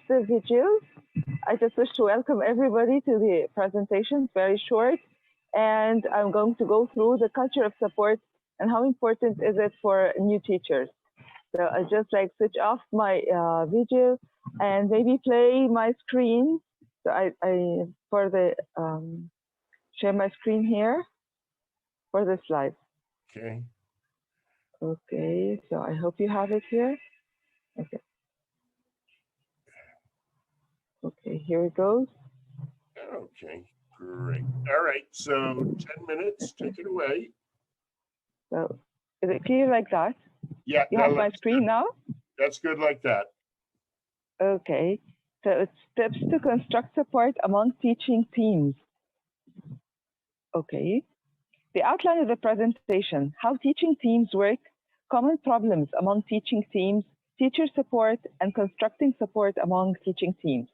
the videos. I just wish to welcome everybody to the presentation. It's very short, and I'm going to go through the culture of support and how important is it for new teachers. So I just like switch off my video and maybe play my screen. So I for the share my screen here for the slide. Okay. Okay, so I hope you have it here. Okay. Okay, here it goes. Okay, great. All right, so 10 minutes, take it away. So is it clear like that? Yeah, You have my screen now? That's good like that. Okay, so it's steps to construct support among teaching teams. Okay, the outline of the presentation, how teaching teams work, common problems among teaching teams, teacher support, and constructing support among teaching teams.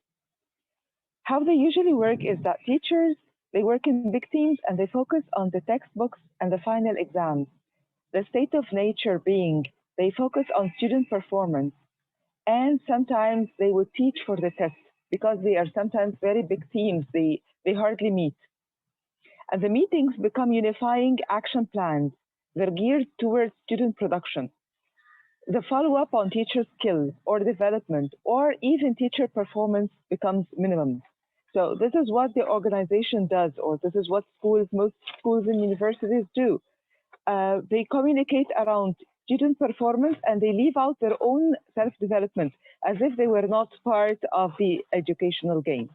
How they usually work is that teachers, they work in big teams and they focus on the textbooks and the final exams. The state of nature being, they focus on student performance. And sometimes they would teach for the test because they are sometimes very big teams, they hardly meet. And the meetings become unifying action plans. They're geared towards student production. The follow-up on teacher skill or development or even teacher performance becomes minimum. So this is what the organization does, or this is what most schools and universities do. They communicate around student performance and they leave out their own self-development as if they were not part of the educational game.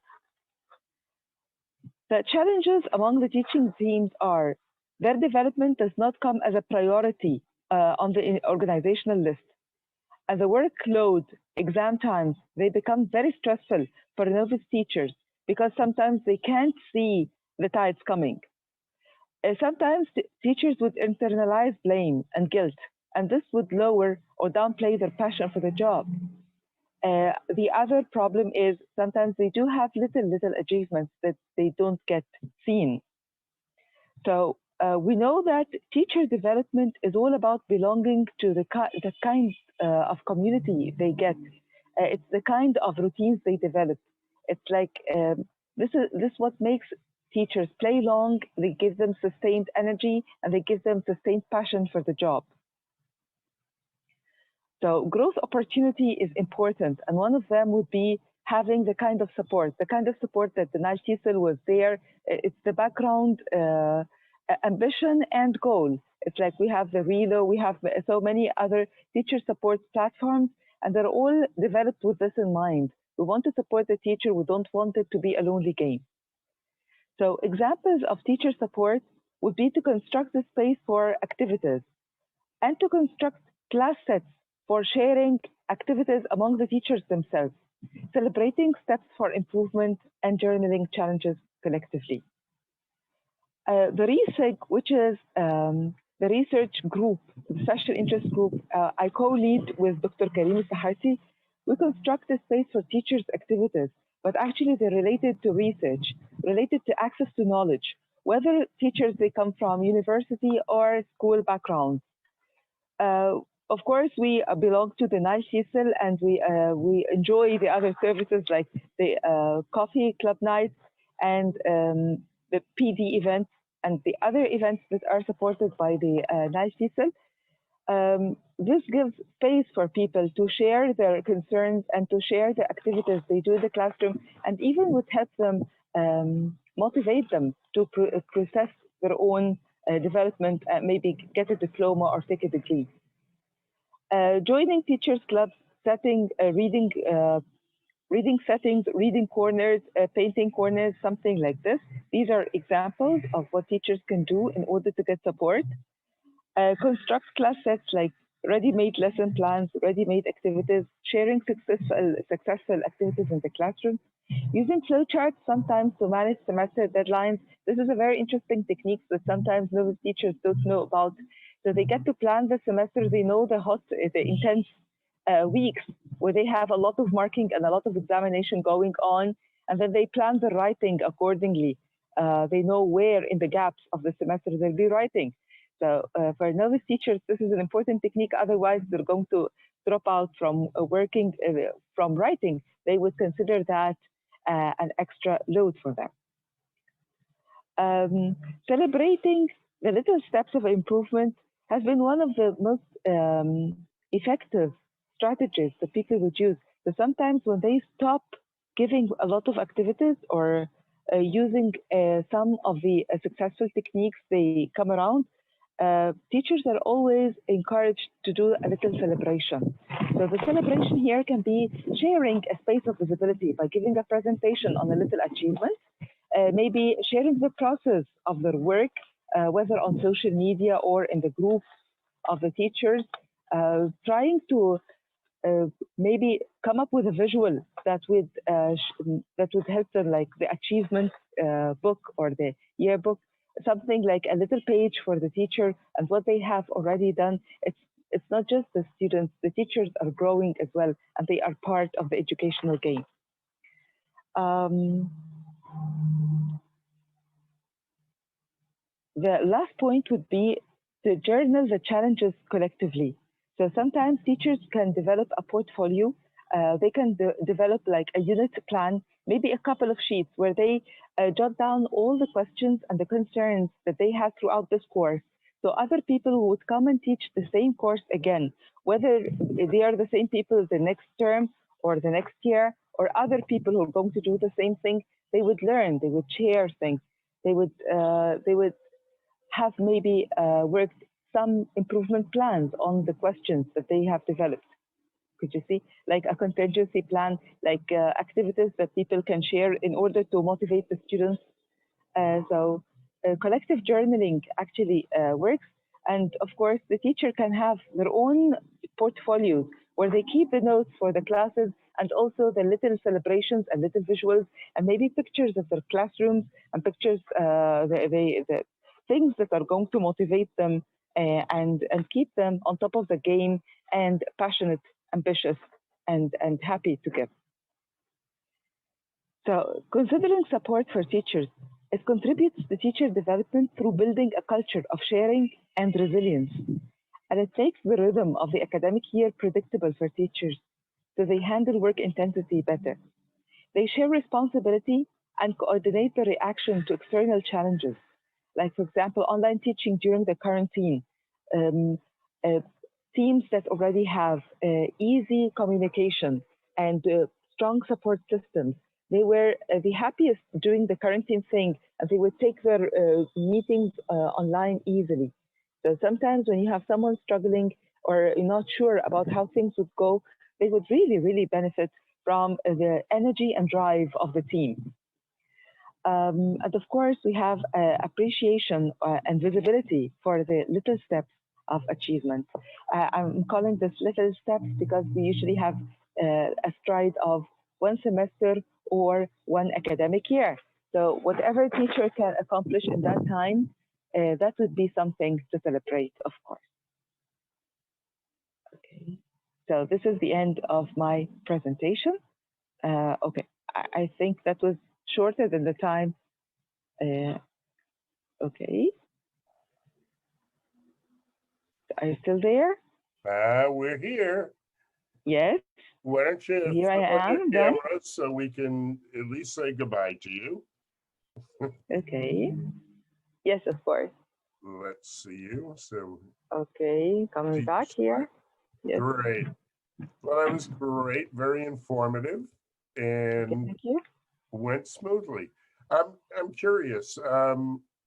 The challenges among the teaching teams are their development does not come as a priority on the organizational list. As a workload, exam times, they become very stressful for novice teachers because sometimes they can't see the tides coming. Sometimes teachers would internalize blame and guilt, and this would lower or downplay their passion for the job. The other problem is sometimes they do have little achievements that they don't get seen. So we know that teacher development is all about belonging to the kind of community they get. It's the kind of routines they develop. It's like this what makes teachers play long. They give them sustained energy and they give them sustained passion for the job. So growth opportunity is important, and one of them would be having the kind of support that the NileTESOL was there. It's the background, ambition and goal. It's like we have the RELO, we have so many other teacher support platforms, and they're all developed with this in mind. We want to support the teacher, we don't want it to be a lonely game. So examples of teacher support would be to construct the space for activities and to construct class sets for sharing activities among the teachers themselves, celebrating steps for improvement and journaling challenges collectively. The RESIG, which is the research group, the special interest group, I co-lead with Dr. Karim Sahati. We construct a space for teachers' activities, but actually they're related to research, related to access to knowledge, whether teachers, they come from university or school backgrounds. Of course, we belong to the NileTESOL and we enjoy the other services like the coffee club nights and the PD events and the other events that are supported by the NileTESOL. This gives space for people to share their concerns and to share the activities they do in the classroom, and even would help them motivate them to process their own development, maybe get a diploma or take a degree. Joining teachers clubs, setting reading settings, reading corners, painting corners, something like this. These are examples of what teachers can do in order to get support. Construct class sets like ready-made lesson plans, ready-made activities, sharing successful activities in the classroom. Using flowcharts sometimes to manage semester deadlines. This is a very interesting technique that sometimes novice teachers don't know about. So they get to plan the semester, they know the intense weeks where they have a lot of marking and a lot of examination going on, and then they plan the writing accordingly. They know where in the gaps of the semester they'll be writing. So for novice teachers, this is an important technique. Otherwise, they're going to drop out from working, from writing, they would consider that an extra load for them. Celebrating the little steps of improvement has been one of the most effective strategies that people would use. So sometimes when they stop giving a lot of activities or using some of the successful techniques they come around, teachers are always encouraged to do a little celebration. So the celebration here can be sharing a space of visibility by giving a presentation on a little achievement, maybe sharing the process of their work, whether on social media or in the groups of the teachers, trying to maybe come up with a visual that would help them, like the achievement book or the yearbook, something like a little page for the teacher and what they have already done. It's not just the students; the teachers are growing as well, and they are part of the educational game. Um, the last point would be to journal the challenges collectively. So sometimes teachers can develop a portfolio. They can develop like a unit plan, maybe a couple of sheets where they jot down all the questions and the concerns that they had throughout this course. So other people who would come and teach the same course again, whether they are the same people the next term or the next year, or other people who are going to do the same thing, they would learn, they would share things, they would have maybe worked some improvement plans on the questions that they have developed. Could you see? Like a contingency plan, like activities that people can share in order to motivate the students. So collective journaling actually works. And of course, the teacher can have their own portfolios where they keep the notes for the classes and also the little celebrations and little visuals and maybe pictures of their classrooms and pictures, the things that are going to motivate them and keep them on top of the game and passionate, ambitious, and happy to give. So, considering support for teachers, it contributes to teacher development through building a culture of sharing and resilience. And it makes the rhythm of the academic year predictable for teachers so they handle work intensity better. They share responsibility and coordinate the reaction to external challenges, like, for example, online teaching during the quarantine. Um, uh, Teams that already have easy communication and strong support systems, they were the happiest during the quarantine thing, and they would take their meetings online easily. So sometimes when you have someone struggling or you're not sure about how things would go, they would really, really benefit from the energy and drive of the team. And of course, we have appreciation and visibility for the little steps of achievement. I'm calling this little steps because we usually have a stride of one semester or one academic year. So whatever teacher can accomplish in that time, that would be something to celebrate, of course. Okay. So this is the end of my presentation. Okay, I think that was shorter than the time. Okay. Are you still there? We're here. Yes. Why don't you Here flip on I your am then. camera so we can at least say goodbye to you? Okay. Yes, of course. Let's see you. So, Okay, coming back here. Yes. great. Well, that was great, very informative, Okay, and thank you. went smoothly. I'm curious,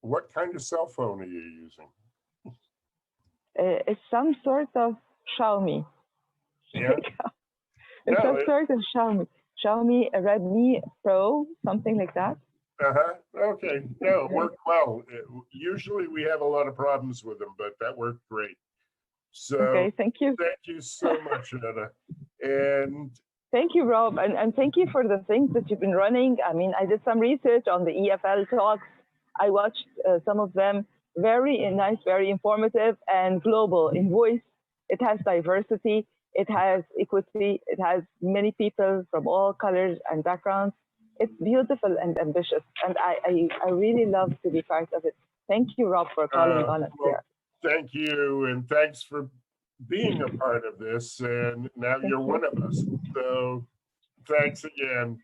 what kind of cell phone are you using? It's some sort of Xiaomi. Yeah, It's no, some sort of Xiaomi Redmi Pro, something like that. okay, no, it Okay. worked well. Usually we have a lot of problems with them, but that worked great. So Okay, thank you. thank you so much, Ghada. And Thank you, Rob, and thank you for the things that you've been running. I mean, I did some research on the EFLtalks. I watched some of them. Very nice, very informative, and global in voice. It has diversity. It has equity. It has many people from all colors and backgrounds. It's beautiful and ambitious, and I really love to be part of it. Thank you, Rob, for calling on us well, here. thank you, and thanks for being a part of this. And now Thank you're one of you. us. So Thanks again.